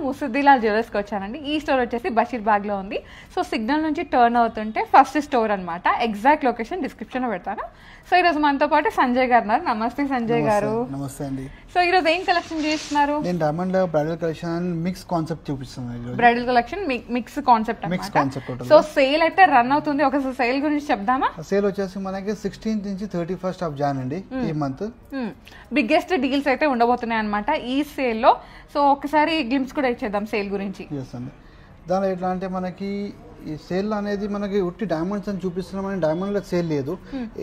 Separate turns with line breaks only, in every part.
ముసుద్దిలాల్ జ్యువెలర్స్కి వచ్చానండి. ఈ స్టోర్ వచ్చేసి బషీర్బాగ్లో ఉంది. సో సిగ్నల్ నుంచి టర్న్ అవుతుంటే ఫస్ట్ స్టోర్ అనమాట. ఎగ్జాక్ట్ లొకేషన్ డిస్క్రిప్షన్లో పెడతాను. సో ఈరోజు మనతో పాటు సంజయ్ గారు ఉన్నారు. నమస్తే సంజయ్ గారు.
నమస్తే అండి.
సో ఈరోజు ఏం కలెక్షన్ చేస్తున్నారు?
నేను డైమండ్ లో బ్రైడల్ కలెక్షన్ మిక్స్ కాన్సెప్ట్ చూపిస్తున్నాను.
Bridal collection mix concept. So sale అయితే రన్ అవుతుంది. ఒకసారి సేల్ గురించి చెప్దామా?
సేల్ వచ్చేసి మనకి 16th నుంచి 31st ఆఫ్ జాన్ అండి ఈ మంత్.
బిగ్గెస్ట్ డీల్స్ అయితే ఉండబోతున్నాయి అనమాట ఈ సేల్ లో. సో ఒకసారి గ్లిమ్స్ కూడా ఇచ్చేద్దాం సేల్ గురించి.
దానిలో ఎట్లా అంటే మనకి ఈ సేల్ అనేది మనకి ఉట్టి డైమండ్స్ అని చూపిస్తున్నామని డైమండ్ లో సేల్ లేదు.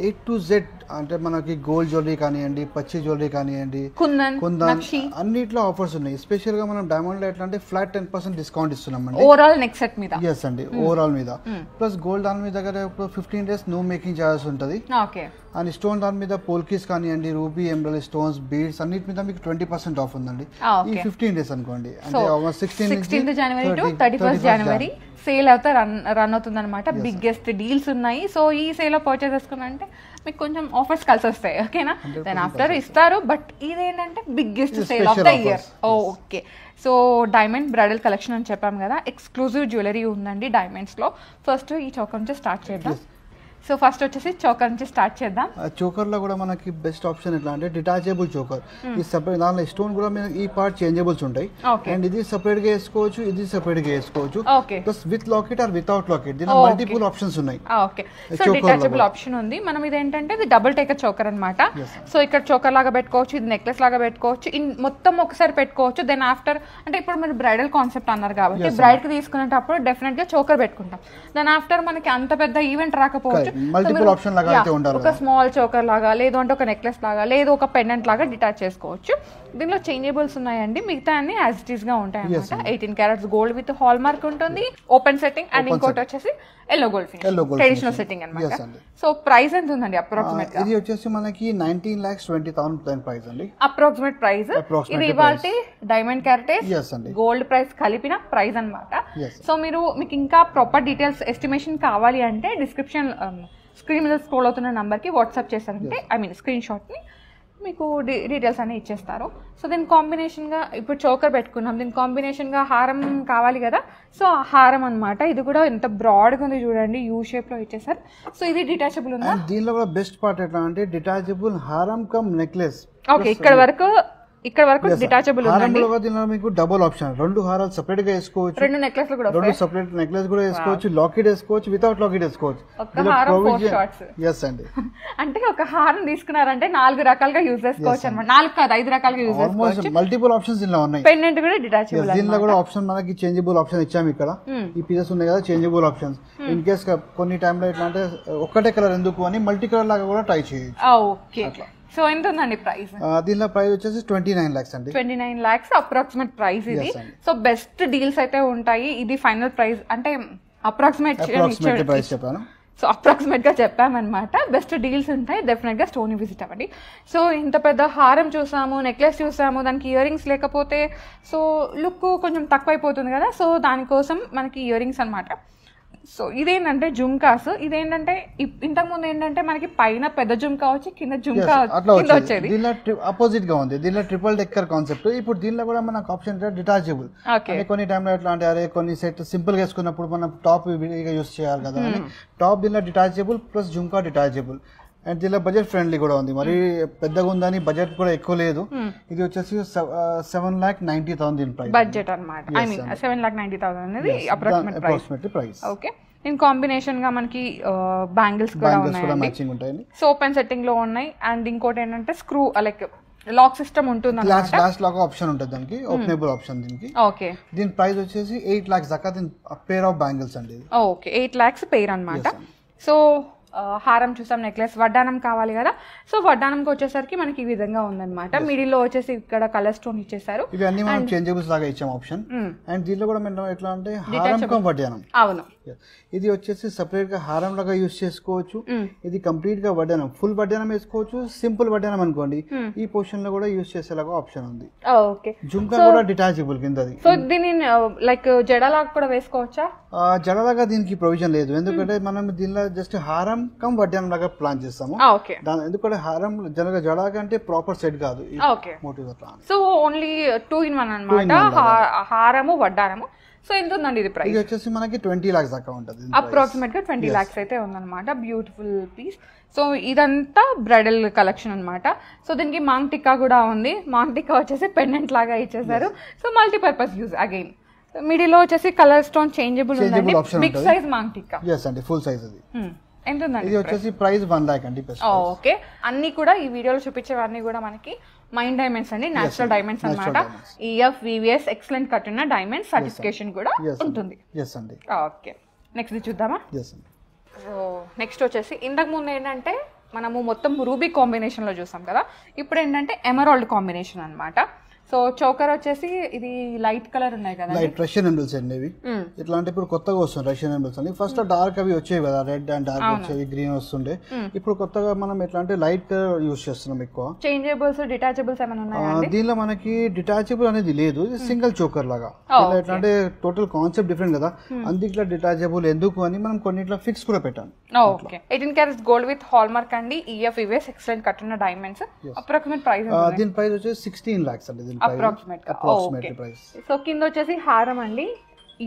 A to Z అంటే మనకి గోల్డ్ జ్యువెలరీ కానివ్వండి, పచ్చి జ్యువెలరీ కానివ్వండి, కుందన్ అన్నిట్లో ఆఫర్స్ ఉన్నాయి. స్పెషల్ గా మనం డైమండ్ లో ఎట్లా అంటే ఫ్లాట్ 10% డిస్కౌంట్ ఇస్తున్నామండి
ఓవరాల్ నెక్ సెట్ మీద.
ఎస్ అండి, ఓవరాల్ మీద. ప్లస్ గోల్డ్ దాని మీద దగ్గర 15 days నో మేకింగ్ చార్జెస్ ఉంటుంది. అండ్ స్టోన్ దాని మీద పోల్కీస్ కానివ్వండి, రూబీ, ఎమరల్డ్ స్టోన్స్, బీడ్స్ అన్నిటి మీద మీకు 20% ఆఫ్ ఉందండి ఈ 15 days అనుకోండి. అంటే
16th January to 31st January sale అయితే రన్ అవుతుంది అనమాట. బిగ్గెస్ట్ డీల్స్ ఉన్నాయి. సో ఈ సేల్ లో పర్చేస్ చేసుకున్నారంటే మీకు కొంచెం ఆఫర్స్ కలిసి వస్తాయి. ఓకేనా? దెన్ ఆఫ్టర్ ఇస్తారు. బట్ ఇదేంటంటే biggest sale of the year. Okay. So diamond bridal collection అని చెప్పాం కదా, ఎక్స్క్లూజివ్ జ్యువెలరీ ఉందండి డైమండ్స్ లో. ఫస్ట్ ఈ చౌకర్ నుంచి స్టార్ట్ చేద్దాం. సో ఫస్ట్ వచ్చేసి చోకర్ నుంచి స్టార్ట్ చేద్దాం.
చోకర్ లో కూడా మనకి బెస్ట్ ఆప్షన్ ఎట్లా అంటే డిటాచబుల్ చోకర్. ఈ సెపరేట్ దానిలో స్టోన్ కూడా ఈ పార్ట్ చేంజబుల్స్ ఉంటాయి. అండ్ ఇది సెపరేట్ గా వేసుకోవచ్చు, ఇది సెపరేట్ గా వేసుకోవచ్చు. Plus with locket or without locket. దీనిలో మల్టిపుల్ ఆప్షన్స్ ఉన్నాయి.
ఓకే. సో డిటాచబుల్ ఆప్షన్ ఉంది. మనం ఇది ఏంటంటే ఇది డబుల్ టేకర్ చోకర్ అనమాట. సో ఇక్కడ చోకర్ లాగా పెట్టుకోవచ్చు, ఇది నెక్లెస్ లాగా పెట్టుకోవచ్చు, మొత్తం ఒకసారి పెట్టుకోవచ్చు. దెన్ ఆఫ్టర్ అంటే ఇప్పుడు మీరు బ్రైడల్ కాన్సెప్ట్ అన్నారు కాబట్టి బ్రైడ్ కి తీసుకునేటప్పుడు డెఫినెట్ గా చోకర్ పెట్టుకుంటాం. దెన్ ఆఫ్టర్ మనకి అంత పెద్ద ఈవెంట్ రాకపోవచ్చు,
మల్టిపుల్ ఆప్షన్ లాగా అయితే ఉండాలి.
ఒక స్మాల్ చోకర్ లాగా, లేదు అంటే ఒక నెక్లెస్ లాగా, లేదు ఒక పెండెంట్ లాగా డిటాచ్ చేసుకోవచ్చు. దీనిలో చేంజబుల్స్ ఉన్నాయండి. మిగతా అన్ని యాజ్ ఇట్ ఈస్ గా ఉంటాయి అన్నమాట. 18 carats gold with hall mark ఉంటుంది, ఓపెన్ సెట్టింగ్. అండ్ ఇంకోటి వచ్చేసి yellow gold finish, traditional setting అన్నమాట. సో ప్రైస్ ఎంత ఉందండి అప్రాక్సిమేట్ గా?
ఇది వచ్చేసి మనకి 19,20,000 ప్రైస్ అండి,
అప్రాక్సిమేట్ ప్రైస్. ఇది ఇవాల్టి డైమండ్ క్యారెటేజ్ గోల్డ్ ప్రైస్ కలిపిన ప్రైస్ అన్నమాట. సో మీకు ఇంకా ప్రాపర్ డీటెయిల్స్ ఎస్టిమేషన్ కావాలి అంటే డిస్క్రిప్షన్ స్క్రీన్ మీద స్క్రోల్ అవుతున్న నంబర్కి వాట్సాప్ చేశారంటే స్క్రీన్ షాట్ని మీకు డీటెయిల్స్ అన్నీ ఇచ్చేస్తారు. సో దీని కాంబినేషన్గా ఇప్పుడు చోకర్ పెట్టుకున్నాం, దీని కాంబినేషన్గా హారం కావాలి కదా. సో హారం అనమాట. ఇది కూడా ఎంత బ్రాడ్గా ఉంది చూడండి, యూ షేప్లో ఇచ్చేసారు. సో ఇది డిటాచబుల్ ఉంది.
దీనిలో కూడా బెస్ట్ పార్ట్ ఎట్లా అంటే డిటాచబుల్ హారం కమ్ నెక్లెస్.
ఓకే, ఇక్కడ వరకు డిటాచబుల్ ఉందండి.
దీనిలో మీకు డబుల్ ఆప్షన్, రెండు హారాలు సెపరేట్ గా వేసుకోవచ్చు,
రెండు నెక్లెస్ కూడా,
రెండు సెపరేట్ నెక్లెస్ కూడా వేసుకోవచ్చు, లాకెట్ వేసుకోవచ్చు, వితౌట్ లాకెట్ వేసుకోవచ్చు.
అంటే ఒక హారం తీసుకున్నారంటే 4 రకాలుగా యూజ్ చేసుకోవచ్చు అనమాట. 4 కాదు 5 రకాలుగా యూజ్ చేసుకోవచ్చు.
మల్టిపుల్ ఆప్షన్స్ దీనిలో ఉన్నాయి.
పెండెంట్ కూడా డిటాచబుల్.
దీనిలో కూడా ఆప్షన్ మనకి చేంజబుల్ ఆప్షన్ ఇచ్చాము. ఇక్కడ ఈ పీసెస్ ఉన్నాయి కదా, చేంజబుల్ ఆప్షన్స్. ఇన్ కేస్ కొన్ని టైంలో ఎట్లా అంటే ఒక్కటే కలర్ ఎందుకు అని మల్టీ కలర్ లాగా కూడా ట్రై చేయొచ్చు.
ఓకే. సో ఎంత ఉందండి ప్రైస్?
దీనిలో ప్రైస్ వచ్చేసి 29 lakhs అండి.
29 lakhs అప్రాక్సిమేట్ ప్రైస్ ఇది. సో బెస్ట్ డీల్స్ అయితే ఉంటాయి. ఇది ఫైనల్ ప్రైస్ అంటే అప్రాక్సిమేట్
ప్రైస్ చెప్పాను.
సో అప్రాక్సిమేట్ గా చెప్పామన్నమాట. బెస్ట్ డీల్స్ ఉంటాయి, డెఫినెట్ గా స్టోన్ విజిట్ అవ్వండి. సో ఇంత పెద్ద హారం చూసాము, నెక్లెస్ చూసాము, దానికి ఇయర్ రింగ్స్ లేకపోతే సో లుక్ కొంచెం తక్కువైపోతుంది కదా. సో దానికోసం మనకి ఇయర్ రింగ్స్ అనమాట. సో ఇదేంటంటే జుమ్కాస్. ఇదేంటంటే ఇంతకుముందు ఏంటంటే మనకి పైన పెద్ద జుమ్కా వచ్చి కింద జుమ్కా వచ్చేది.
దీనిలో అపోజిట్ గా ఉంది. దీనిలో ట్రిపుల్ డెక్కర్ కాన్సెప్ట్. ఇప్పుడు దీనిలో కూడా మనకు ఆప్షన్ డిటాచబుల్. కొన్ని టైంలో ఎట్లా అంటే అరే కొన్ని సెట్ సింపుల్ గా వేసుకున్నప్పుడు మనం టాప్ యూస్ చేయాలి కదా అని టాప్ దీనిలో detachable plus jhumka detachable. And దీనిలో బడ్జెట్ ఫ్రెండ్లీ కూడా ఉంది. మరి పెద్దగా ఉందని బడ్జెట్ కూడా ఎక్కువ లేదు. ఇది వచ్చేసి 7,90,000 దీని ప్రైస్.
బడ్జెట్ అన్నమాట. 7,90,000 అనేది approximate price. Okay. In combination గా మనకి బ్యాంగిల్స్ కూడా ఉన్నాయి. సో ఓపెన్ సెట్టింగ్ లో ఉన్నాయి. అండ్ ఇంకోటి ఏంటంటే స్క్రూ లైక్ లాక్ సిస్టమ్ ఉంటుంది.
లాస్ట్ లాక్ ఆప్షన్ ఉంటుంది దానికి, ఓపెనబుల్ ఆప్షన్ దీనికి.
ఓకే.
దీని ప్రైస్ వచ్చేసి 8 lakhs దాకా దీని పేర్ ఆఫ్ బ్యాంగిల్స్ అండి.
ఓకే, 8 lakhs పేర్ అన్నమాట. సో హారం చూసాం, నెక్లెస్, వడ్డానం కావాలి కదా. సో వడ్డానంకి వచ్చేసరికి మనకి ఈ విధంగా ఉందన్నమాట. మిడిల్ లో వచ్చేసి ఇక్కడ కలర్ స్టోన్ ఇచ్చేసారు.
ఇవన్నీ మనం చేంజబుల్స్ లాగా ఇచ్చాం ఆప్షన్. అండ్ దీనిలో కూడా మనం ఎట్లా అంటే హారం కమ్ వడ్డానం.
అవును.
ఇది వచ్చేసి సెపరేట్ గా హారం లాగా యూజ్ చేసుకోవచ్చు. ఇది కంప్లీట్ గా వడ్డానం, ఫుల్ వడ్డానం వేసుకోవచ్చు, సింపుల్ వడ్డానం అనుకోండి ఈ పొజిషన్ లో కూడా యూజ్ చేసేలాగా ఆప్షన్ ఉంది. జుమ్కా కూడా డిటాచబుల్ కిందది.
సో దీన్ని లైక్ జడలాగా కూడా వేసుకోవచ్చా?
జడలాగా దీనికి ప్రొవిజన్ లేదు, ఎందుకంటే మనం దీనిలో జస్ట్ హారం హారం కమ్ వడ్డానం లాగా ప్లాన్ చేస్తాము. దాని ఎందుకంటే హారం జనరల్ గా జడా కంటే ప్రాపర్ సెట్ కాదు మోటివ్ అట్లా.
సో ఓన్లీ 2 in 1 అన్నమాట, హారము వడ్డానము. సో ఎంత ఉందండి ఇది ప్రైస్?
ఇది వచ్చేసి మనకి 20 lakhs దాకా ఉంటుంది,
అప్రాక్సిమేట్ గా 20 lakhs అయితే ఉందన్నమాట. Beautiful piece. సో ఇదంతా బ్రైడల్ కలెక్షన్ అన్నమాట. సో దీనికి మాంగ్ టిక్కా కూడా ఉంది. మాంగ్ టిక్కా వచ్చేసి పెండెంట్ లాగా ఇచ్చేసారు. So multipurpose use again. Middle లో వచ్చేసి కలర్ స్టోన్ చేంజబుల్ ఉందండి. Big size maang tikka.
yes అండి, ఫుల్ సైజ్ అది.
ఎంత ఉందండి
ఇది వచ్చేసి ప్రైస్ 1 lakh అండి.
ఓకే, అన్ని కూడా ఈ వీడియోలో చూపించేవన్నీ కూడా మనకి మైండ్ డైమండ్స్ అండి, నేచురల్ డైమండ్స్ అన్నమాట. EF VVS ఎక్సలెంట్ కట్ ఉన్న డైమండ్ సర్టిఫికేషన్ కూడా ఉంటుంది.
yes అండి.
ఓకే, నెక్స్ట్ చూద్దామా?
yes అండి.
సో నెక్స్ట్ వచ్చేసి ఇంతకు ముందు ఏంటంటే మనము మొత్తం రూబీ కాంబినేషన్ లో చూసాం కదా, ఇప్పుడు ఏంటంటే ఎమరాల్డ్ కాంబినేషన్ అన్నమాట. సో చోకర్ వచ్చేసి ఇది లైట్ కలర్ ఉన్నాయి కదా,
లైట్ రష్యన్ ఎంబుల్స్ అండి ఇవి. ఇట్లా అంటే ఇప్పుడు కొత్తగా వస్తుంది రష్యన్ ఎంబుల్స్ అని. ఫస్ట్ డార్క్ అవి వచ్చేవి కదా, రెడ్ అండ్ డార్క్ వచ్చేవి, గ్రీన్ వస్తుండే. ఇప్పుడు కొత్తగా మనం ఎట్లా అంటే లైట్ కలర్ యూస్ చేస్తున్నాం ఎక్కువ.
చేంజబుల్స్ డిటాచబుల్స్ ఏమైనా ఉన్నాయా?
దీనిలో మనకి డిటాచబుల్ అనేది లేదు, సింగిల్ చోకర్ లాగా. ఎట్లా అంటే టోటల్ కాన్సెప్ట్ డిఫరెంట్ కదా, అందుకే డిటాచబుల్ ఎందుకు అని మనం కొన్నిట్లో ఫిక్స్ కూడా పెట్టాం.
Okay, 18 carats gold with hall mark అండి, EF VVS ఎక్సలెంట్ కట్ ఉన్న డైమండ్స్. అప్రాక్సిమేట్ ప్రైస్
దీని ప్రైస్ వచ్చేసి 16 lakhs అండి.
Approximate price. సో కింద వచ్చేసి హారం అండి,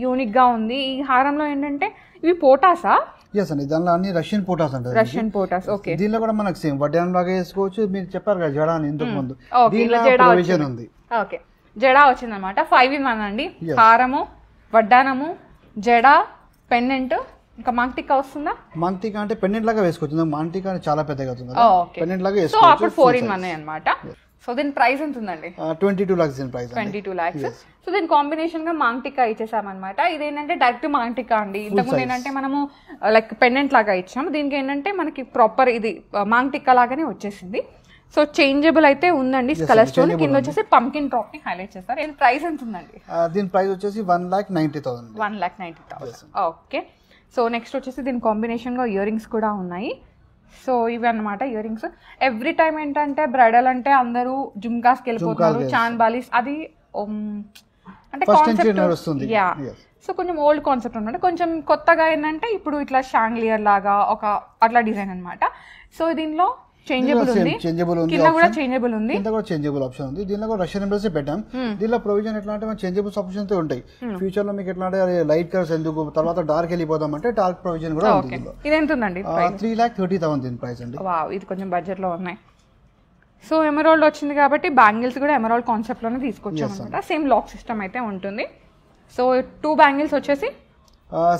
యూనిక్ గా ఉంది. ఈ హారంలో ఏంటంటే ఇవి పోటాసా?
yes అండి, దానిలో అన్ని రష్యన్ పోటాస్ అంటారు.
రష్యన్ పోటాస్. ఓకే,
దీనిలో కూడా మనకు సేమ్ వడ్డానం లాగా వేసుకోవచ్చు. మీరు చెప్పారు కదా జడా అని ఇంతకు ముందు, దీనిలో ప్రొవిజన్ ఉంది.
ఓకే, జడా వచ్చిందన్నమాట. 5 in 1 అండి, హారము, వడ్డానము, జడా, పెండెంట్, ఇంకా మాంటికా వస్తుందా?
మాంటికా అంటే పెండెంట్ లాగా వేసుకోవచ్చు. మాంటికా చాలా పెద్దగా అవుతుంది, పెండెంట్ లాగా
వేసుకోవచ్చు. సో అప్పుడు 4 in 1 అన్నమాట. సో దీని ప్రైస్ ఎంత ఉందండి?
22 lakhs దీని ప్రైస్.
22 lakhs. సో దీని కాంబినేషన్ గా మాంటికా ఇచ్చేసామన్నమాట. ఇదేంటంటే డైరెక్ట్ మాంటికా అండి. ఇంతకుముందు ఏంటంటే మనము లైక్ పెండెంట్ లాగా ఇచ్చాము, దీనికి ఏంటంటే మనకి ప్రాపర్ ఇది మాంటికా లాగానే వచ్చేసింది. సో చేంజబుల్ అయితే ఉందండి కలర్ స్టోన్. కింద వచ్చేసి పంకిన్ డ్రాప్ ని హైలైట్ చేస్తారు. దీని ప్రైస్ ఎంత ఉందండి?
దీని ప్రైస్ వచ్చేసి 1,90,000.
1,90,000. ఓకే, సో నెక్స్ట్ వచ్చేసి దీని కాంబినేషన్ గా ఇయర్ రింగ్స్ కూడా ఉన్నాయి. సో ఇవి అన్నమాట ఇయర్ రింగ్స్. ఎవ్రీ టైం ఏంటంటే బ్రైడల్ అంటే అందరూ జుమ్కాస్కి వెళ్ళిపోతున్నారు, చాన్ బాలీస్, అది అంటే కాన్సెప్ట్. యా, సో కొంచెం ఓల్డ్ కాన్సెప్ట్ అనమాట. కొంచెం కొత్తగా ఏంటంటే ఇప్పుడు ఇట్లా షాంగ్లియర్ లాగా ఒక అట్లా డిజైన్ అన్నమాట. సో దీనిలో చేంజబుల్ ఉంది, కింద కూడా చేంజబుల్ ఉంది,
కింద కూడా చేంజబుల్ ఆప్షన్ ఉంది. దీనిలో కూడా రష్యన్ ఎంబుల్స్ పెట్టాం. దీనిలో ప్రొవిజన్ ఎట్లా అంటే చేంజబుల్స్ ఆప్షన్స్ ఉంటాయి. ఫ్యూచర్ లో మీకు ఎట్లా అంటే లైట్ కలర్స్ ఎందుకు, తర్వాత డార్క్ వెళ్ళిపోదాం అంటే డార్క్ ప్రొవిజన్ కూడా ఉంది.
ఇది ఎంత ఉందండి?
3,30,000 దీని ప్రైస్ అండి.
వావ్, ఇది కొంచెం బడ్జెట్ లో ఉన్నాయి. సో ఎమరాల్డ్ వచ్చింది కాబట్టి బ్యాంగిల్స్ కూడా ఎమరాల్డ్ కాన్సెప్ట్ లోనే తీసుకొచ్చాం అనమాట. సేమ్ లాక్ సిస్టమ్ అయితే ఉంటుంది. సో 2 బ్యాంగిల్స్ వచ్చేసి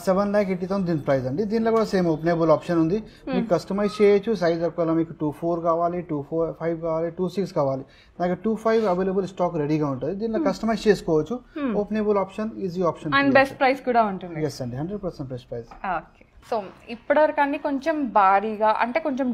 7,80,000 దీని ప్రైస్ అండి. దీనిలో కూడా సేమ్ ఓపెనబుల్ ఆప్షన్ ఉంది, మీకు కస్టమైజ్ చేయొచ్చు. సైజ్ ఒకవేళ మీకు 2.4 కావాలి, 2.5 కావాలి, 2.6 కావాలి, నాకు 2.5 అవైలబుల్ స్టాక్ రెడీగా ఉంటుంది. దీనిలో కస్టమైజ్ చేసుకోవచ్చు. Openable option, easy option,
and best price కూడా ఉంటుంది.
yes అండి, 100% బెస్ట్ ప్రైస్.
ఓకే, సో ఇప్పటివరకు అన్ని కొంచెం భారీగా అంటే కొంచెం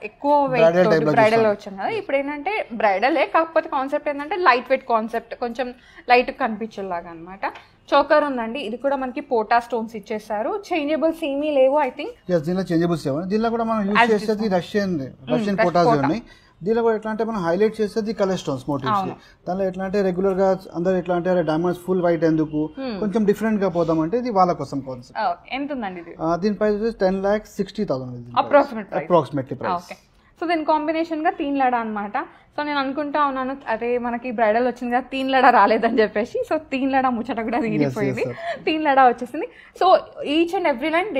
ఎక్కువ వెయిట్ బ్రైడల్ వచ్చాను కదా. ఇప్పుడు ఏంటంటే బ్రైడలే, కాకపోతే కాన్సెప్ట్ ఏంటంటే లైట్ వెయిట్ కాన్సెప్ట్, కొంచెం లైట్ కనిపించేలాగా అనమాట. చోకర్ ఉందండి, ఇది కూడా మనకి పోటా స్టోన్స్ ఇచ్చేసారు. చేంజబుల్స్ ఏమీ లేవు ఐ థింక్.
దీనిలో చేంజబుల్స్ లేవు. దీనిలో కూడా మనం యూజ్ చేసేది రష్యన్ పోటాస్ ఉన్నాయి. దీనిలో కూడా ఎట్లా అంటే మనం హైలైట్ చేసేది కలర్ స్టోన్స్ మోటివ్స్. దానిలో ఎట్లా అంటే రెగ్యులర్ గా అందరూ ఎట్లా అంటే డైమండ్స్ ఫుల్ వైట్ ఎందుకు, కొంచెం డిఫరెంట్ గా పోదాం అంటే ఇది వాళ్ళ కోసం కాన్సెప్ట్.
ఎంత ఉందండి ఇది?
దీని ప్రైస్ 10,60,000
అప్రాక్సిమేట్లీ ప్రైస్. సో దీని కాంబినేషన్ గా 3 లడా అనమాట. సో నేను అనుకుంటా ఉన్నాను అదే మనకి బ్రైడల్ వచ్చింది కదా 3 లడా రాలేదని చెప్పేసి. సో 3 లడా ముచ్చట కూడా తీరిపోయింది, 3 లడా వచ్చేసింది. So each and every line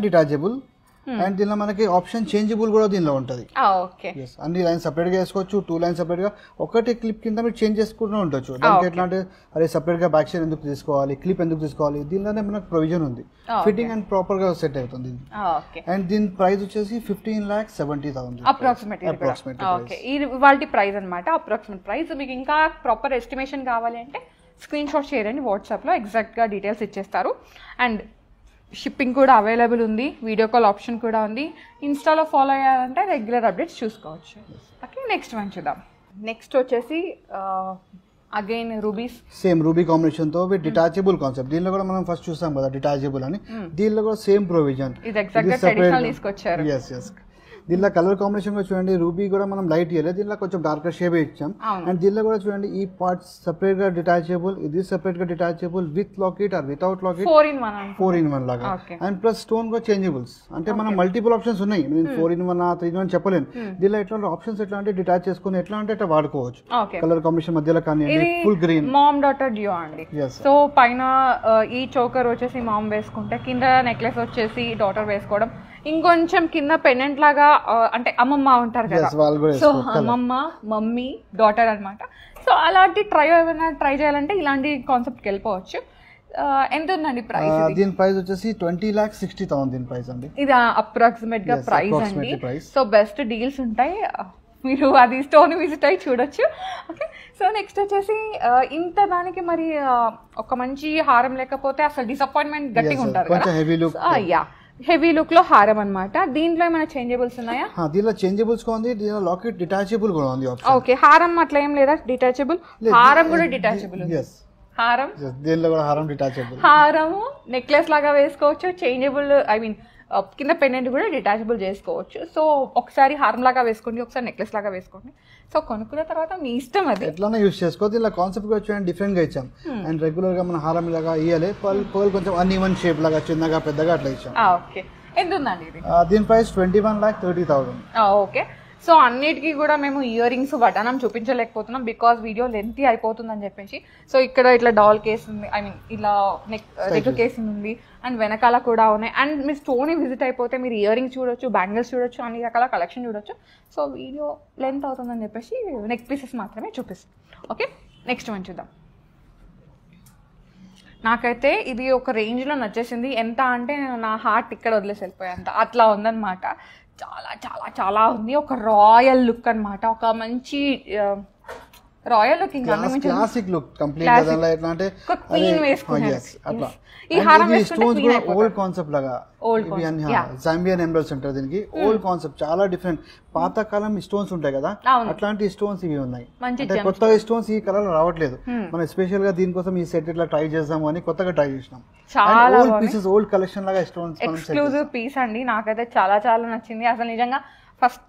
detachable. And దీనిలో మనకి ఆప్షన్ చేంజబుల్ కూడా దీనిలో ఉంటుంది. అన్ని లైన్స్ సపరేట్ గా వేసుకోవచ్చు, 2 లైన్స్ సపరేట్ గా. ఒకటి క్లిప్ కింద మీరు చేంజ్ చేసుకుంటూ ఉండొచ్చు. దానికి ఎట్లా అంటే అరే సపరేట్ గా బ్యాక్ సైడ్ ఎందుకు తీసుకోవాలి, క్లిప్ ఎందుకు తీసుకోవాలి, దీనిలోనే మనకు ప్రొవిజన్ ఉంది. ఫిట్టింగ్ అండ్ ప్రాపర్ గా సెట్ అవుతుంది. అండ్ దీని ప్రైస్ వచ్చేసి 15,70,000
అప్రాక్సిమేట్లీ. ఇది వాటి ప్రైస్ అనమాట, అప్రాక్సిమేట్ ప్రైస్. మీకు ఇంకా ప్రాపర్ ఎస్టిమేషన్ కావాలి అంటే స్క్రీన్ షాట్ చేయండి వాట్సాప్ లో, ఎగ్జాక్ట్ గా డీటెయిల్స్ ఇచ్చేస్తారు. అండ్ షిప్పింగ్ కూడా అవైలబుల్ ఉంది, వీడియో కాల్ ఆప్షన్ కూడా ఉంది. ఇన్స్టాలో ఫాలో అయ్యారంటే రెగ్యులర్ అప్డేట్స్ చూసుకోవచ్చు. ఓకే, నెక్స్ట్ వన్ చూద్దాం. నెక్స్ట్ వచ్చేసి again rubies,
same ruby combination తో విత్ డిటాచబుల్ కాన్సెప్ట్. దీనిలో కూడా మనం ఫస్ట్ చూసాం కదా డిటాచబుల్ అని, దీనిలో కూడా సేమ్ ప్రొవిజన్.
ఇది ఎగ్జాక్ట్ గా ట్రెడిషనల్ తీసుకొచ్చారు.
yes దీనిలో కలర్ కాంబినేషన్ కూడా చూడండి, రూబీ కూడా మనం లైట్ ఇయలేదు, దీనిలో కొంచెం డార్కర్ షేప్ ఇచ్చాం. అండ్ దీనిలో కూడా చూడండి ఈ పార్ట్స్ సెపరేట్ గా డిటాచబుల్, ఇది సెపరేట్ గా detachable, with locket or without locket, 4-in-1 లాగా. అండ్ ప్లస్ స్టోన్ కూడా చేంజబుల్స్, అంటే మనం మల్టిపుల్ ఆప్షన్స్ ఉన్నాయి. నేను 4-in-1 3-in-1 చెప్పలేను. దీనిలో ఎట్లా ఆప్షన్స్ ఎట్లా అంటే డిటాచ్ చేసుకుని ఎట్లా అంటే అట్లా వాడుకోవచ్చు. కలర్ కాంబినేషన్ మధ్యలో కానీ full green
mom daughter duo అండి. సో పైన ఈ చోకర్ వచ్చేసి మామ్ వేసుకుంటే, కింద నెక్లెస్ వచ్చేసి డాటర్ వేసుకోవడం, ఇంకొంచెం కింద పెండెంట్ లాగా అంటే అమ్మమ్మ ఉంటారు కదా, సో అమ్మమ్మ మమ్మీ డాటర్ అన్నమాట. సో అలాంటి ఏమైనా ట్రై చేయాలంటే ఇలాంటి కాన్సెప్ట్కి వెళ్ళిపోవచ్చు. ఎంత ఉందండి ప్రైస్?
దీని ప్రైస్ వచ్చేసి 20,60,000 దీని ప్రైస్ అండి.
ఇది అప్రాక్సిమేట్ గా ప్రైస్ అండి. సో బెస్ట్ డీల్స్ ఉంటాయి, మీరు అది స్టోర్ విజిట్ అయ్యి చూడొచ్చు. ఓకే, సో నెక్స్ట్ వచ్చేసి ఇంత దానికి మరి ఒక మంచి హారం లేకపోతే అసలు డిసప్పాయింట్మెంట్ గట్టిగా ఉంటారు కదా. హెవీ లుక్ లో హారం అన్నమాట. దీంట్లో ఏమైనా చేంజబుల్స్ ఉన్నాయా?
దీనిలో చేంజబుల్స్ ఉంది, దీనిలో లాకెట్ డిటాచబుల్ కూడా ఉంది.
ఓకే, హారం అట్లా ఏం లేదా? డిటాచబుల్ హారం కూడా డిటాచబుల్. హారం
దీనిలో కూడా హారం డిటాచబుల్,
హారము నెక్లెస్ లాగా వేసుకోవచ్చు. చేంజబుల్ కింద పెండెంట్ కూడా డిటాచబుల్ చేసుకోవచ్చు. సో ఒకసారి హారం లాగా వేసుకోండి, ఒకసారి నెక్లెస్ లాగా వేసుకోండి. సో కొనుక్కున్న తర్వాత మీ ఇష్టం, అది
ఎట్లా యూస్ చేసుకోవచ్చు. ఇలా కాన్సెప్ట్ కూడా చూడండి డిఫరెంట్ గా ఇచ్చాం. అండ్ రెగ్యులర్ గా మన హారం లాగా ఇయ్యాలి, పర్ల్ కొంచెం అన్ఈవెన్ షేప్ లాగా చిన్నగా పెద్దగా అట్లా ఇచ్చాం.
ఓకే, ఎంత ఉందండి ఇది?
దీని ప్రైస్ 21,30,000.
ఓకే, సో అన్నిటికీ కూడా మేము ఇయర్ రింగ్స్ వడ్డానం చూపించలేకపోతున్నాం బికాస్ వీడియో లెంతీ అయిపోతుందని చెప్పేసి. సో ఇక్కడ ఇట్లా డాల్ కేస్ ఉంది, ఇలా నెక్ కేసింగ్ ఉంది, అండ్ వెనకాల కూడా ఉన్నాయి. అండ్ మీరు స్టోన్ విజిట్ అయిపోతే మీరు ఇయర్ రింగ్స్ చూడొచ్చు, బ్యాంగిల్స్ చూడొచ్చు, అన్ని రకాల కలెక్షన్ చూడొచ్చు. సో వీడియో లెంత్ అవుతుందని చెప్పేసి నెక్ పీసెస్ మాత్రమే చూపిస్తాం. ఓకే, నెక్స్ట్ వన్ చూద్దాం. నాకైతే ఇది ఒక రేంజ్లో నచ్చేసింది. ఎంత అంటే నా హార్ట్ ఇక్కడ వదిలేసి వెళ్ళిపోయేంత అట్లా ఉందన్నమాట. చాలా చాలా చాలా ఉంది. ఒక రాయల్ లుక్ అన్నమాట, ఒక మంచి రాయల్ లుక్, ఇంకా
క్లాసిక్ లుక్ కంప్లీట్ గా. ఎట్లా అంటే
క్వీన్ వేసుకున్నారు
అట్లా.
ఈ హారం వేసుకుంటే క్వీన్ అయిపోతారు.
ఓల్డ్ కాన్సెప్ట్ లాగా, జాంబియన్ ఎంబ్రాయిడరీస్ అంటారు దీనికి. ఓల్డ్ కాన్సెప్ట్, చాలా డిఫరెంట్. పాతకాలం స్టోన్స్ ఉంటాయి కదా, అట్లాంటి స్టోన్స్ ఇవి ఉన్నాయి. అంటే కొత్త స్టోన్స్ ఈ కలర్ రావట్లేదు. మనం స్పెషల్ గా దీనికోసం ఈ సెట్ ఇట్లా ట్రై చేద్దాం అని కొత్తగా ట్రై చేసినాం.
చాలా
ఓల్డ్ పీసెస్, ఓల్డ్ కలెక్షన్ లాగా స్టోన్స్,
ఎక్స్క్లూజివ్ పీస్ అండి. నాకైతే చాలా చాలా నచ్చింది. అసలు నిజంగా ఫస్ట్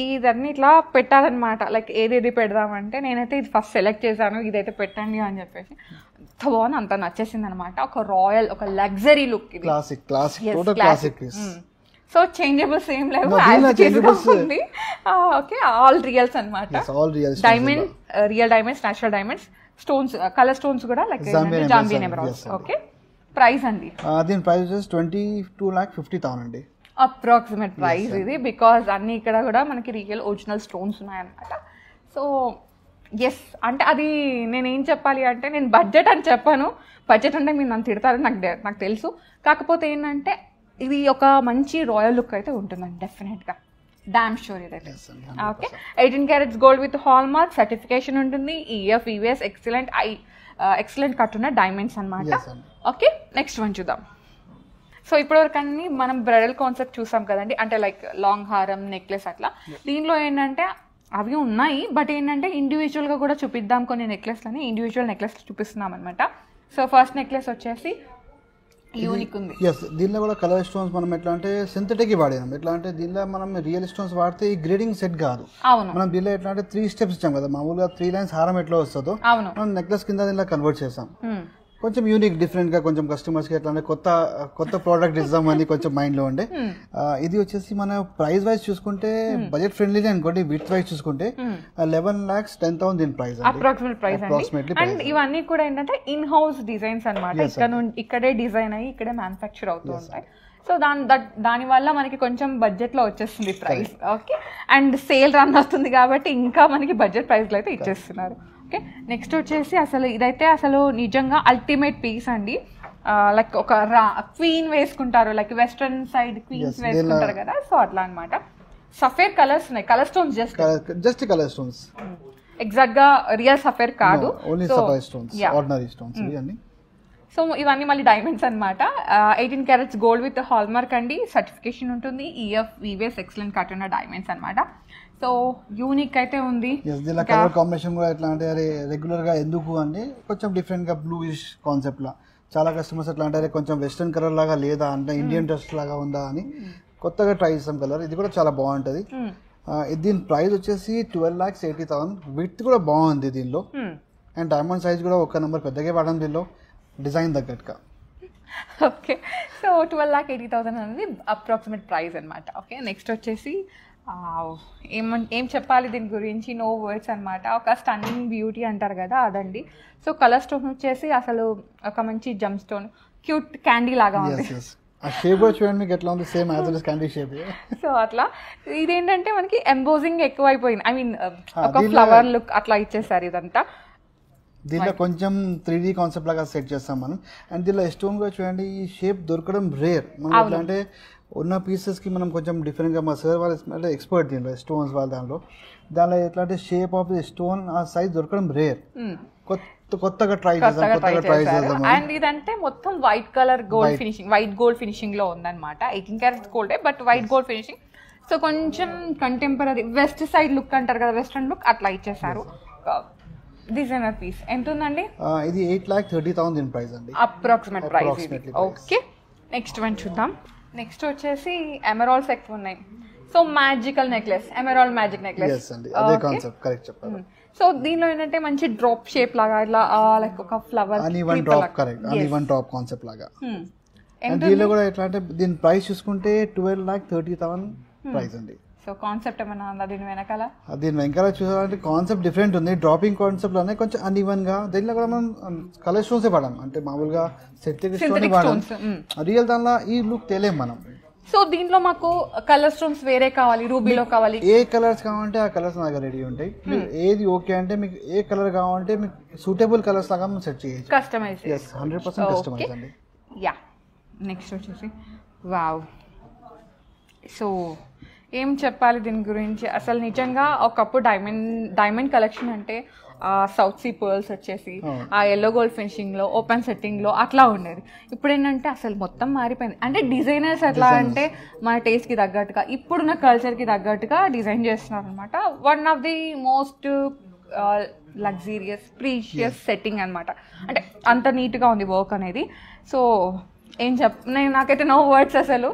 ఇదన్నీ ఇట్లా పెట్టాలన్నమాట, లైక్ ఏదేది పెడదామంటే నేనైతే ఇది ఫస్ట్ సెలెక్ట్ చేశాను, ఇదైతే పెట్టండి అని చెప్పేసి. అంత బాగుంది, అంత నచ్చేసింది అనమాట. ఒక రాయల్, ఒక లగ్జరీ లుక్ ఇది.
క్లాసిక్.
సో చేంజబుల్స్ ఏం లేవు, ఉంది. ఓకే, ఆల్ రియల్స్ అనమాట. Diamond, real diamonds, natural diamonds, stones, colour stones కూడా like Zambian emeralds. Okay, price అండి?
దీని ప్రైస్ 22,50,000 అండి.
అప్రాక్సిమేట్ ప్రైస్ ఇది, బికాస్ అన్ని ఇక్కడ కూడా మనకి రియల్ ఒరిజినల్ స్టోన్స్ ఉన్నాయన్నమాట. సో ఎస్, అంటే అది నేనేం చెప్పాలి అంటే, నేను బడ్జెట్ అని చెప్పాను. బడ్జెట్ అంటే మీరు నన్ను తిడతారని నాకు తెలుసు. కాకపోతే ఏంటంటే ఇది ఒక మంచి రాయల్ లుక్ అయితే ఉంటుందండి డెఫినెట్గా, డామ్ షూర్ ఇదైతే. Okay, 18 carats gold with hall mark certification ఉంటుంది. ఈఎఫ్, ఈవీఎస్ ఎక్సలెంట్ కట్ ఉన్న డైమండ్స్ అనమాట. ఓకే, నెక్స్ట్ వన్ చూద్దాం. సో ఇప్పటివరకు అన్ని మనం బ్రైడల్ కాన్సెప్ట్ చూసాం కదండి, అంటే లైక్ లాంగ్ హారం, నెక్లెస్ అట్లా. దీనిలో ఏంటంటే అవి ఉన్నాయి, బట్ ఏంటంటే ఇండివిజువల్గా కూడా చూపిద్దాం కొన్ని నెక్లెస్లని. ఇండివిజువల్ నెక్లెస్ చూపిస్తున్నాం అనమాట. సో ఫస్ట్ నెక్లెస్ వచ్చేసి యూనిక్ ఉంది.
దీనిలో కూడా కలర్ స్టోన్స్ మనం ఎట్లా అంటే సింథటిక్ వాడాం. ఎట్లా అంటే దీనిలో మనం రియల్ స్టోన్స్ వాడితే ఈ గ్రేడింగ్ సెట్ కాదు. మనం దీనిలో ఎట్లా అంటే 3 స్టెప్స్ ఇచ్చాం కదా, మామూలుగా 3 లైన్స్ హారం ఎట్లా వస్తుందో మనం నెక్లెస్ కింద దీనిలో కన్వర్ట్ చేసాం. కొంచెం యూనిక్, డిఫరెంట్ గా, కొంచెం కస్టమర్స్ కి ఎట్లా అంటే కొత్త ప్రోడక్ట్ ఇద్దామని కొంచెం మైండ్ లో ఉండే. ఇది వచ్చేసి మన ప్రైస్ వైజ్ చూసుకుంటే బడ్జెట్ ఫ్రెండ్లీ అనుకోండి. విత్ వైజ్ చూసుకుంటే 11,10,000 దీని ప్రైస్
అప్రాక్సిమేట్లీ. అండ్ ఇవన్నీ కూడా ఏంటంటే ఇన్ హౌస్ డిజైన్స్ అనమాట. ఇక్కడే డిజైన్ అయ్యి ఇక్కడే మ్యానుఫ్యాక్చర్ అవుతూ ఉంటాయి. సో దాని వల్ల మనకి కొంచెం బడ్జెట్ లో వచ్చేస్తుంది price. Okay, and sale run అవుతుంది కాబట్టి ఇంకా మనకి బడ్జెట్ ప్రైస్ లో అయితే ఇచ్చేస్తున్నారు. ఓకే, నెక్స్ట్ వచ్చేసి అసలు ఇదైతే అసలు నిజంగా అల్టిమేట్ పీస్ అండి. లైక్ ఒక క్వీన్ వేసుకుంటారు, లైక్ వెస్ట్రన్ సైడ్ క్వీన్స్ వేసుకుంటారు కదా, సో అట్లా అనమాట. సఫేర్ కలర్స్ ఉన్నాయి, colour stones
just colour stones,
exact గా రియల్ సఫేర్ కాదు. సో ఇవన్నీ మళ్ళీ డైమండ్స్ అనమాట. 18 carats gold with hall mark అండి, సర్టిఫికేషన్ ఉంటుంది. ఈఎఫ్, వీవీఎస్ ఎక్సలెంట్ కట్ ఉన్న డైమండ్స్ అనమాట. సో యూనిక్ అయితే ఉంది.
కలర్ కాంబినేషన్ కూడా ఎట్లా అంటే అరే రెగ్యులర్ గా ఎందుకు అంటే కొంచెం డిఫరెంట్ గా బ్లూయిష్ కాన్సెప్ట్ లా చాలా కస్టమర్స్ ఎట్లా అంటే కొంచెం వెస్టర్న్ కలర్ లాగా లేదా అంటే ఇండియన్ డ్రెస్ లాగా ఉందా అని కొత్తగా ట్రై చేసాం కలర్. ఇది కూడా చాలా బాగుంటుంది. దీని ప్రైస్ వచ్చేసి 12,80,000. విత్ కూడా బాగుంది దీనిలో. అండ్ డైమండ్ సైజ్ కూడా ఒక నెంబర్ పెద్దగా వాడడం దీనిలో, డిజైన్ తగ్గట్టుగా.
ఓకే, సో 12,80,000 అనేది అప్రాక్సిమేట్ ప్రైస్ అనమాట. ఓకే, నెక్స్ట్ వచ్చేసి ఏం చెప్పాలి దీని గురించి, నో వర్డ్స్ అనమాట. ఒక స్టన్నింగ్ బ్యూటీ అంటారు కదా అదండి. సో కలర్ స్టోన్ వచ్చేసి అసలు ఒక మంచి జమ్ స్టోన్, క్యూట్ క్యాండీ లాగా ఉంది.
ఆ షేప్ కూడా చూడండి మీకు ఎట్లా ఉంది, same as candy shape.
So అట్లా ఇదేంటంటే మనకి ఎంబోజింగ్ ఎక్కువ అయిపోయింది, ఐ మీన్ ఒక ఫ్లవర్ లుక్ అట్లా ఇచ్చేసారు ఇదంతా.
దీనిలో కొంచెం 3D కాన్సెప్ట్ లాగా సెట్ చేస్తాం మనం. అండ్ దీనిలో స్టోన్ కూడా చూడండి, ఈ షేప్ దొరకడం రేర్. మనం ఎట్లా అంటే ఉన్న పీసెస్కి మనం కొంచెం డిఫరెంట్గా, మా సార్ వాళ్ళు ఎక్స్పర్ట్ దీనిలో స్టోన్స్ వాళ్ళ దానిలో ఎట్లా అంటే షేప్ ఆఫ్ ది స్టోన్ ఆ సైజ్ దొరకడం రేర్. కొత్తగా ట్రై చేద్దాం.
అండ్ ఇదంటే మొత్తం white colour gold finishing, white gold finishing లో ఉందన్నమాట. 18 క్యారెట్స్ గోల్డే but white gold finishing. So కొంచెం కంటెంపరీ వెస్ట్ సైడ్ లుక్ అంటారు కదా, వెస్టర్న్ లుక్ అట్లా ఇచ్చేసారు. డిజైనర్ పీస్ ఎంత ఉందండి?
ఇది 8,30,000 దీని ప్రైస్ అండి,
అప్రాక్సిమేట్ ప్రైస్ ఇది. ఓకే, నెక్స్ట్ వన్ చూద్దాం. నెక్స్ట్ వచ్చేసి ఎమరాల్డ్స్ ఎక్కువ ఉన్నాయి. So magical necklace, emerald magic necklace
అండి, అదే కాన్సెప్ట్ కరెక్ట్ చెప్పారు.
సో దీనిలో ఏంటంటే మంచి డ్రాప్ షేప్ లాగా ఇట్లా లైక్ ఒక flower
uneven drop, correct, uneven drop concept లాగా. అండ్ దీనిలో కూడా ఎట్లా అంటే దీని ప్రైస్ చూసుకుంటే 12,30,000 ప్రైస్ అండి.
సో కాన్సెప్ట్ ఏమైనా ఉందా దీని వెనకాల?
దీని వెనకాల చూసాలంటే కాన్సెప్ట్ డిఫరెంట్ ఉంది. డ్రాపింగ్ కాన్సెప్ట్ లోనే కొంచెం అన్ఈవెన్ గా. దీనిలో కూడా మనం కలర్ స్టోన్స్ వాడాం, అంటే మామూలుగా సింథటిక్ స్టోన్ వాడాం. రియల్ దానిలో ఈ లుక్ తెలియదు మనం.
సో దీంట్లో మాకు కలర్ స్టోన్స్ వేరే కావాలి, రూబీలో కావాలి,
ఏ కలర్స్ కావాలంటే ఆ కలర్స్ నాకు రెడీ ఉంటాయి. ఏది ఓకే అంటే మీకు ఏ కలర్ కావాలంటే మీకు సూటబుల్ కలర్స్ లాగా మనం సెట్ చేయొచ్చు.
కస్టమైజ్,
100% కస్టమైజ్ అండి.
యా, నెక్స్ట్ వచ్చేసి వావ్. సో ఏం చెప్పాలి దీని గురించి, అసలు నిజంగా ఒకప్పుడు డైమండ్ కలెక్షన్ అంటే సౌత్ సీ పర్ల్స్ వచ్చేసి ఆ ఎల్లో గోల్డ్ ఫినిషింగ్ లో, ఓపెన్ సెట్టింగ్ లో అట్లా ఉండేది. ఇప్పుడు ఏంటంటే అసలు మొత్తం మారిపోయింది. అంటే డిజైనర్స్ ఎట్లా అంటే మన టేస్ట్ కి తగ్గట్టుగా, ఇప్పుడున్న కల్చర్ కి తగ్గట్టుగా డిజైన్ చేస్తున్నారు అనమాట. One of the most luxurious precious setting అనమాట. అంటే అంత నీట్ గా ఉంది వర్క్ అనేది. సో నాకైతే నో వర్డ్స్ అసలు.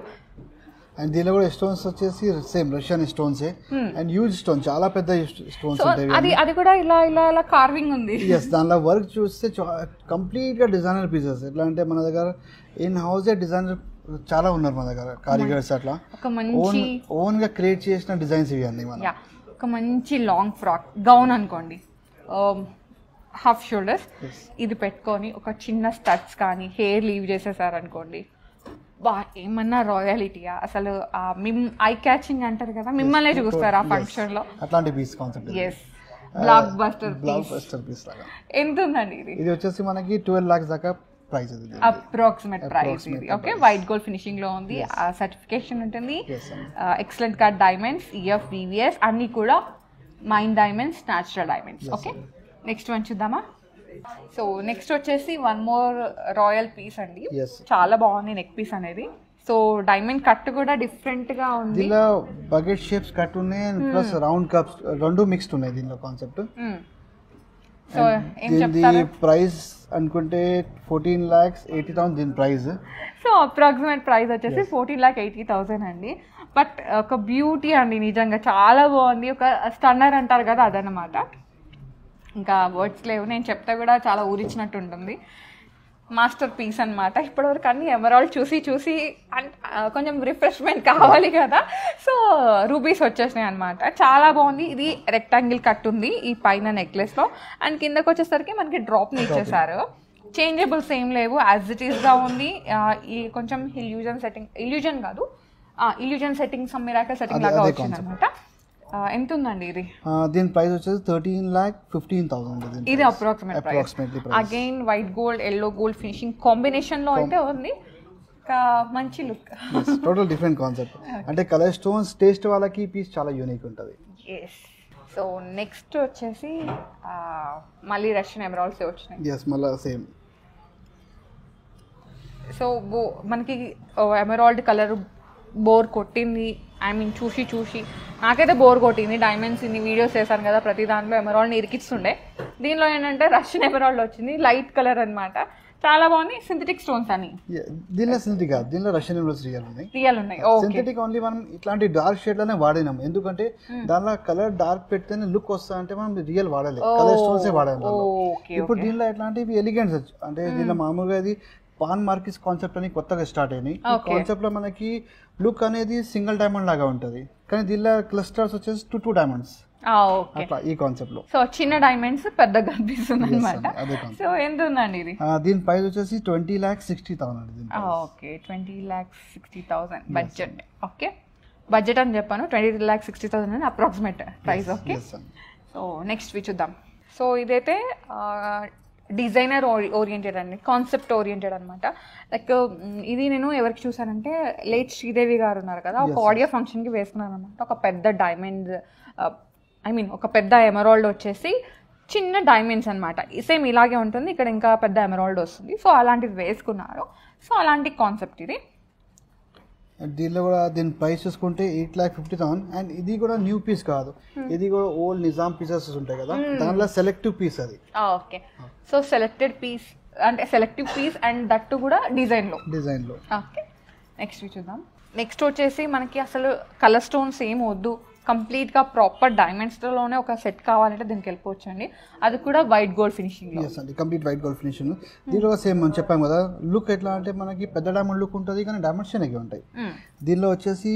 అండ్ దీనిలో కూడా స్టోన్స్ వచ్చేసి same Russian stones and huge stone, చాలా పెద్ద స్టోన్స్ ఉంటాయి.
అది కూడా ఇలా ఇలా ఇలా కార్వింగ్ ఉంది.
దానిలో వర్క్ చూస్తే కంప్లీట్ గా డిజైనర్ పీసెస్. ఎట్లా అంటే మన దగ్గర ఇన్ హౌస్ డిజైనర్ చాలా ఉన్నారు మన దగ్గర, కారిగర్స్ అట్లా ఓన్ గా క్రియేట్ చేసిన డిజైన్స్ ఇవి అన్ని. మన
ఒక మంచి లాంగ్ ఫ్రాక్ గౌన్ అనుకోండి, హాఫ్ షోల్డర్స్ ఇది పెట్టుకొని ఒక చిన్న స్టడ్స్ కానీ హెయిర్ లీవ్ చేసేసారు అనుకోండి, బా ఏమన్నా రాయలిటీయా అసలు. ఐ క్యాచింగ్ అంటారు కదా, మిమ్మల్ని చూస్తారు ఆ ఫంక్షన్ లో.
అట్లాంటి piece concept.
Blockbuster
piece లాగా.
ఎంత ఉందండి ఇది?
ఇది వచ్చేసి మనకి 12 lakhs దాకా ప్రైస్ ఇది,
అప్రాక్సిమేట్ ప్రైస్ ఇది. ఓకే, వైట్ గోల్డ్ ఫినిషింగ్ లో ఉంది, సర్టిఫికేషన్ ఉంటుంది, excellent cut diamonds, EF VVS అన్ని కూడా mine diamonds, natural diamonds. Okay, next one చూద్దామా? సో నెక్స్ట్ వచ్చేసి వన్ మోర్ రాయల్ పీస్ అండి. చాలా బాగుంది నెక్ పీస్ అనేది. సో డైమండ్ కట్ కూడా డిఫరెంట్ గా ఉంది.
దీనిలో బకెట్ షేప్స్ కట్ ఉన్నాయి, ప్లస్ రౌండ్ కప్స్ రెండు మిక్స్డ్ ఉన్నాయి దీనిలో కాన్సెప్ట్.
సో ఏం చెప్తారు
ప్రైస్ అనుకుంటే 14,80,000 దీని ప్రైస్.
సో అప్రాక్సిమేట్ ప్రైస్ వచ్చేసి 14,80,000 అండి. బట్ ఒక బ్యూటీ అండి, నిజంగా చాలా బాగుంది. ఒక స్టన్నర్ అంటారు కదా అదనమాట. ఇంకా వర్డ్స్ లేవు, నేను చెప్తే కూడా చాలా ఊరించినట్టు ఉంటుంది. మాస్టర్ పీస్ అనమాట. ఇప్పటివరకు అన్ని ఎమరాల్డ్ చూసి కొంచెం రిఫ్రెష్మెంట్ కావాలి కదా, సో రూబీస్ వచ్చేసినాయి అనమాట. చాలా బాగుంది. ఇది రెక్టాంగిల్ కట్ ఉంది ఈ పైన నెక్లెస్లో, అండ్ కిందకి వచ్చేసరికి మనకి డ్రాప్ని ఇచ్చేసారు. చేంజబుల్స్ ఏం లేవు, యాజ్ ఇట్ ఈస్గా ఉంది. ఈ కొంచెం ఇల్యూజన్ సెట్టింగ్ మిరాకల్ సెట్టింగ్ లాగా వచ్చింది అనమాట. ఎంత ఉందండి ఇది?
దీని ప్రైస్ వచ్చేసి 13,15,000.
ఇది approximate price. Again white gold, yellow gold finishing combination లో అయితే ఉంది. మంచి లుక్,
టోటల్ డిఫరెంట్ కాన్సెప్ట్. అంటే కలర్ స్టోన్స్ టేస్ట్ వాళ్ళకి పీస్ చాలా యూనిక్ ఉంటుంది.
సో నెక్స్ట్ వచ్చేసి మళ్ళీ రష్యన్ ఎమరాల్డ్స్ వచ్చినాయి.
మళ్ళీ సేమ్.
సో మనకి ఎమరాల్డ్ కలర్ బోర్ కొట్టింది, చూసి నాకైతే బోర్ కొట్టింది. డైమండ్స్ ఇన్ని వీడియోస్ చేశాను కదా, ప్రతి దాంట్లో ఎమరాల్డ్ని ఇరికిస్తుండే. దీనిలో ఏంటంటే రష్యన్ ఎమరాల్డ్ వచ్చింది, లైట్ కలర్ అనమాట. చాలా బాగుంది. సింథటిక్ స్టోన్స్ అని
దీనిలో సింథటిక్ కాదు, దీనిలో రష్యన్ ఎమరాల్డ్స్
రియల్ ఉన్నాయి.
సింథటిక్ ఓన్లీ మనం ఇట్లాంటి డార్క్ షేడ్ లోనే వాడినాం, ఎందుకంటే దానిలో కలర్ డార్క్ పెడితేనే లుక్ వస్తా అంటే మనం రియల్ వాడలేదు, కలర్ స్టోన్స్ వాడాలి. ఇప్పుడు దీనిలో ఎట్లాంటివి ఎలిగెంట్స్ అంటే దీనిలో మామూలుగా ఇది పాన్ మార్కిస్ కాన్సెప్ట్ అని కొత్తగా స్టార్ట్ అయినాయి. ఈ కాన్సెప్ట్ లో మనకి లుక్ అనేది సింగిల్ డైమండ్ లాగా ఉంటది, కానీ దీనిలో క్లస్టర్స్ వచ్చేసి 2 డైమండ్స్ అట్లా ఈ కాన్సెప్ట్ లో.
సో చిన్న డైమండ్స్ పెద్దగా కనిపిస్తుంది అన్నమాట. సో ఎంత ఉందండి ఇది?
దీని ప్రైస్ వచ్చేసి 20,60,000.
Okay, 20,60,000 budget. ఓకే, బడ్జెట్ అని చెప్పాను, 20,60,000 అని approximate price. Okay, so next చూద్దాం. సో ఇదైతే డిజైనర్ ఓరియంటెడ్ అండి, కాన్సెప్ట్ ఓరియంటెడ్ అనమాట. లైక్ ఇది నేను ఎవరికి చూసానంటే లేట్ శ్రీదేవి గారు ఉన్నారు కదా, ఒక ఆడియో ఫంక్షన్కి వేసుకున్నాను అనమాట. ఒక పెద్ద డైమండ్, ఒక పెద్ద ఎమరాల్డ్ వచ్చేసి చిన్న డైమండ్స్ అనమాట, సేమ్ ఇలాగే ఉంటుంది, ఇక్కడ ఇంకా పెద్ద ఎమరాల్డ్ వస్తుంది. సో అలాంటివి వేసుకున్నారు. సో అలాంటి కాన్సెప్ట్ ఇది.
దీనిలో కూడా దీని ప్రైస్ చూసుకుంటే 8,50,000. అండ్ ఇది కూడా న్యూ పీస్ కాదు, ఇది కూడా ఓల్డ్ నిజాం పీసెస్ ఉంటాయి కదా, దానిలో సెలెక్టివ్ పీస్ అది.
ఓకే, సో సెలెక్టెడ్ పీస్ అంటే సెలెక్టివ్ పీస్ అండ్ దట్టు కూడా డిజైన్ లో. ఓకే, నెక్స్ట్ చూద్దాం. నెక్స్ట్ వచ్చేసి మనకి అసలు కలర్ స్టోన్స్ ఏం వద్దు, కంప్లీట్గా ప్రాపర్ డైమండ్స్లోనే ఒక సెట్ కావాలంటే దీనికి వెళ్ళిపోవచ్చు అండి. అది కూడా వైట్ గోల్డ్ ఫినిషింగ్.
అండి, కంప్లీట్ వైట్ గోల్డ్ ఫినిషింగ్. దీనిలో సేమ్ మనం చెప్పాం కదా, లుక్ ఎట్లా అంటే మనకి పెద్ద డైమండ్ లుక్ ఉంటుంది, కానీ డైమండ్స్ అనేవి ఉంటాయి. దీనిలో వచ్చేసి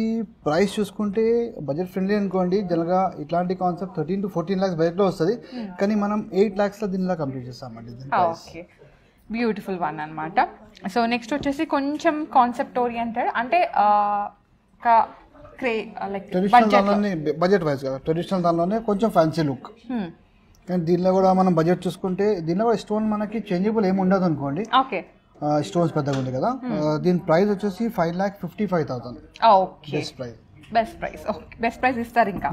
ప్రైస్ చూసుకుంటే బడ్జెట్ ఫ్రెండ్లీ అనుకోండి, జనరల్గా ఇట్లాంటి కాన్సెప్ట్ 13 to 14 lakhs బడ్జెట్లో వస్తుంది, కానీ మనం 8 lakhsలో దీనిలో కంప్లీట్ చేస్తామండి.
ఓకే, బ్యూటిఫుల్ వన్ అనమాట. సో నెక్స్ట్ వచ్చేసి కొంచెం కాన్సెప్ట్ ఓరియంటెడ్ అంటే
బడ్జెట్ వైజ్ కదా, ట్రెడిషనల్ దానిలోనే కొంచెం ఫ్యాన్సీ లుక్. కానీ దీనిలో కూడా మనం బడ్జెట్ చూసుకుంటే దీనిలో కూడా స్టోన్ మనకి చేంజబుల్ ఏమి ఉండదు అనుకోండి. స్టోన్స్ పెద్దగా ఉంది కదా. దీని ప్రైస్ వచ్చేసి 5,55,000.
బెస్ట్ ప్రైస్ ఇస్తారు ఇంకా.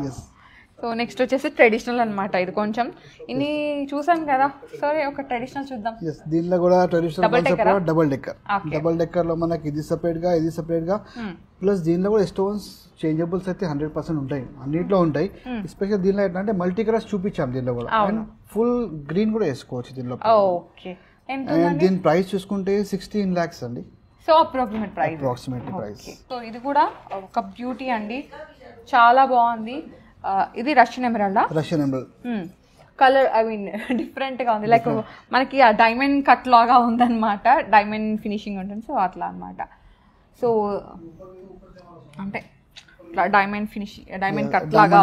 సో నెక్స్ట్ వచ్చేసి ట్రెడిషనల్ అనమాట. ఇది కొంచెం ఇన్ని చూసాం కదా, సరే ఒక ట్రెడిషనల్ చూద్దాం.
దీనిలో కూడా ట్రెడిషనల్ కాన్సెప్ట్ డబుల్ డెక్కర్ లో మనకి ఇది సెపరేట్ గా ఇది సెపరేట్ గా, ప్లస్ దీనిలో కూడా స్టోన్స్ చేంజబుల్స్ అయితే 100% ఉంటాయి, అన్నిట్లో ఉంటాయి. ఎస్పెషల్ దీనిలో ఎట్లా అంటే మల్టీ కలర్స్ చూపించాం దీనిలో కూడా, అండ్ ఫుల్ గ్రీన్ కూడా వేసుకోవచ్చు దీనిలో. దీని ప్రైస్ చూసుకుంటే 16 lakhs అండి.
So approximate price. సో ఇది కూడా ఒక బ్యూటీ అండి, చాలా బాగుంది. ఇది రష్యన్ ఎమరాల్డ్ కలర్, డిఫరెంట్ గా ఉంది. లైక్ మనకి ఆ డైమండ్ కట్ లాగా ఉందన్నమాట, డైమండ్ ఫినిషింగ్ ఉంటుంది. సో అట్లా అనమాట. సో అంటే డైమండ్ ఫినిషింగ్, డైమండ్ కట్ లాగా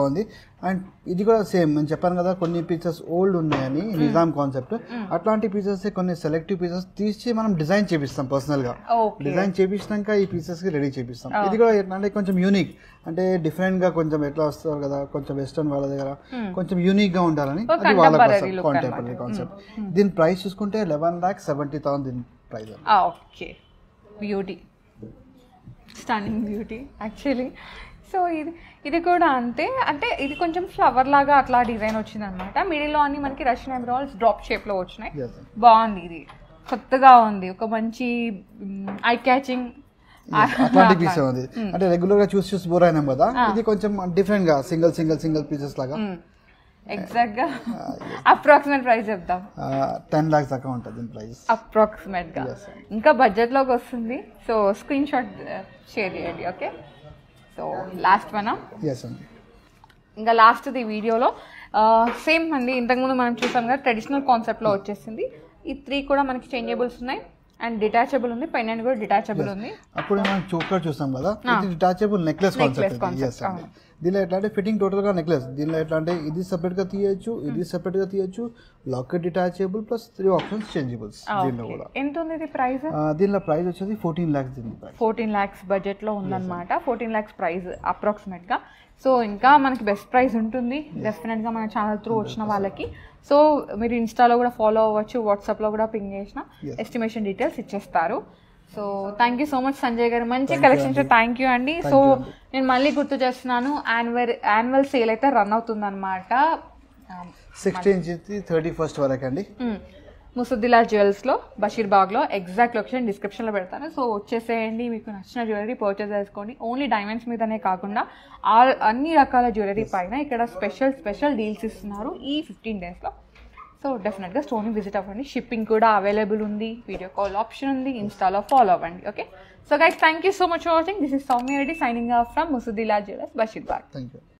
ఉంది. అండ్ ఇది కూడా సేమ్ నేను చెప్పాను కదా, కొన్ని పీసెస్ ఓల్డ్ ఉన్నాయని నిజాం కాన్సెప్ట్, అట్లాంటి పీసెస్ కొన్ని సెలెక్టివ్ పీసెస్ తీసి మనం డిజైన్ చేపిస్తాం. పర్సనల్ గా డిజైన్ చేపించినాక ఈ పీసెస్ కి రెడీ చేపిస్తాం. ఇది కూడా ఎట్లా అంటే కొంచెం యూనిక్, అంటే డిఫరెంట్ గా కొంచెం ఎట్లా వస్తారు కదా, కొంచెం వెస్టర్న్ వాళ్ళ దగ్గర కొంచెం యూనిక్ గా ఉండాలని అది వాళ్ళ కోసం కాంటెంపరీ కాన్సెప్ట్. దీని ప్రైస్ చూసుకుంటే 11,70,000 దీని price.
Okay, beauty, stunning beauty actually. So ఇది కూడా అంతే, అంటే ఇది కొంచెం ఫ్లవర్ లాగా అట్లా డిజైన్ వచ్చింది అనమాట. మిడిల్లో అన్ని మనకి రష్యన్ ఎమరాల్డ్స్ డ్రాప్ షేప్ లో వచ్చినాయి. బాగుంది, ఇది కొత్తగా ఉంది, ఒక మంచి ఐ క్యాచింగ్
అట్లాంటి పీస్ ఉంది. అంటే రెగ్యులర్ గా చూసి బోర్ అయినాం కదా, ఇది కొంచెం డిఫరెంట్ గా సింగిల్ పీసెస్ లాగా.
ఎగ్జాక్ట్ గా అప్రాక్సిమేట్ ప్రైస్ చెప్తాం,
10 lakhs దాకా ఉంటుంది దీని ప్రైస్
అప్రాక్సిమేట్ గా. ఇంకా బడ్జెట్ లోకి వస్తుంది. సో స్క్రీన్ షాట్ షేర్ చేయండి. ఓకే, సో లాస్ట్ వన్ ఇంకా లాస్ట్ది వీడియోలో సేమ్ అండి, ఇంతకుముందు మనం చూసాం కదా ట్రెడిషనల్ కాన్సెప్ట్లో వచ్చేసింది. ఈ 3 కూడా మనకి చేంజబుల్స్ ఉన్నాయి అండ్ డిటాచబుల్ ఉంది, పెండెంట్ కూడా డిటాచబుల్ ఉంది.
అప్పుడు మనం చోకర్ చూసాం కదా, ఇది డిటాచబుల్ నెక్లెస్ కాన్సెప్ట్. దీనిలో ఎట్లా అంటే ఫిట్టింగ్ టోటల్ గా నెక్లెస్. దీనిలో ఎట్లా అంటే ఇది సెపరేట్ గా తీయచ్చు, ఇది సెపరేట్ గా తీయచ్చు, locket detachable plus 3 options changeables. దీనిలో కూడా
ఎంత ఉంది ఇది ప్రైస్?
దీనిలో ప్రైస్ వచ్చేసి 14 lakhs. దీని ప్రైస్
14 lakhs బడ్జెట్ లో ఉందన్నమాట. 14 lakhs ప్రైస్ అప్రాక్సిమేట్ గా. సో ఇంకా మనకి బెస్ట్ ప్రైస్ ఉంటుంది డెఫినెట్ గా మన ఛానల్ త్రూ వచ్చిన వాళ్ళకి. సో మీరు ఇన్స్టాలో కూడా ఫాలో అవ్వచ్చు, వాట్సాప్లో కూడా పింగ్ చేసిన ఎస్టిమేషన్ డీటెయిల్స్ ఇచ్చేస్తారు. So thank you so much Sanjay గారు, మంచి కలెక్షన్స్. థ్యాంక్ యూ అండి. సో నేను మళ్ళీ గుర్తు చేస్తున్నాను, యాన్యువల్ సేల్ అయితే రన్ అవుతుంది అనమాట
16th నుంచి 31st వరకు అండి.
ముసుద్దిలా జ్యువెల్స్లో బషీర్బాగ్లో. ఎగ్జాక్ట్ లొకేషన్ డిస్క్రిప్షన్లో పెడతాను. సో వచ్చేసేయండి, మీకు నచ్చిన జ్యువెలరీ పర్చేస్ చేసుకోండి. ఓన్లీ డైమండ్స్ మీదనే కాకుండా అన్ని రకాల జ్యువెలరీ పైన ఇక్కడ స్పెషల్ డీల్స్ ఇస్తున్నారు ఈ 15 daysలో. సో డెఫినెట్గా స్టోర్ని విజిట్ అవ్వండి. షిప్పింగ్ కూడా అవైలబుల్ ఉంది, వీడియో కాల్ ఆప్షన్ ఉంది, ఇన్స్టాలో ఫాలో అవ్వండి. Okay, so guys thank you so much for watching. This is Soumya Reddy signing off from Musudila jewellers, Basheerbagh.
Thank you.